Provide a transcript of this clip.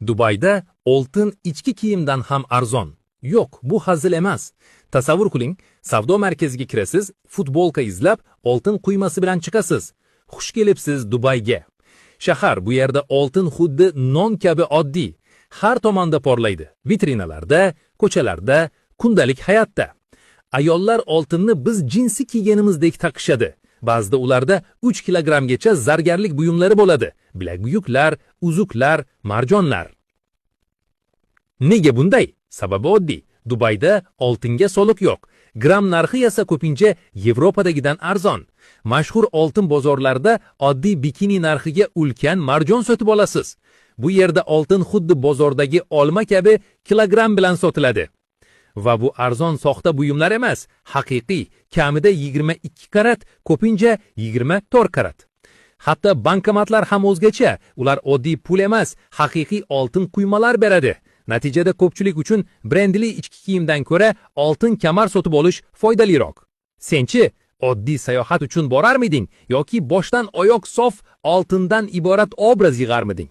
Dubayda oltin ichki kiyimdan ham arzon. Yo'q, bu hazil emas. Tasavvur qiling, savdo markaziga kirasiz, futbolka izlab, oltin quymasi bilan chiqasiz. Xush kelibsiz Dubayga. Shahar bu yerda oltin xuddi non kabi oddiy. Har tomonda porlaydi. Vitrinalarda, ko'chalarda, kundalik hayotda. Ayollar oltinni biz jinsi kiyganimizdek taqishadi. Ba'zida ularda 3 kilogrammgacha zargarlik buyumlari bo'ladi. Bilaguyuklar, uzuklar, marjonlar. Nega bunday? Sababi oddiy. Dubayda oltinga soliq yo'q. Gram narxi esa ko'pincha Yevropadagidan arzon. Mashhur oltin bozorlarida oddiy bikini narxiga ulkan marjon sotib olasiz. Bu yerda oltin xuddi bozordagi olma kabi kilogramm bilan sotiladi. Va bu arzon soxta buyumlar emas, haqiqiy, kamida 22 karat, ko'pincha 24 karat. Hatto bankomatlar ham o'zgacha, ular oddiy pul emas, haqiqiy oltin quymalar beradi. Natijada ko'pchilik uchun brendli ichki kiyimdan ko'ra oltin kamar sotib olish foydaliroq. Senchi oddiy sayohat uchun borarmiding yoki boshdan oyoq sof oltindan iborat obraz yig'armiding?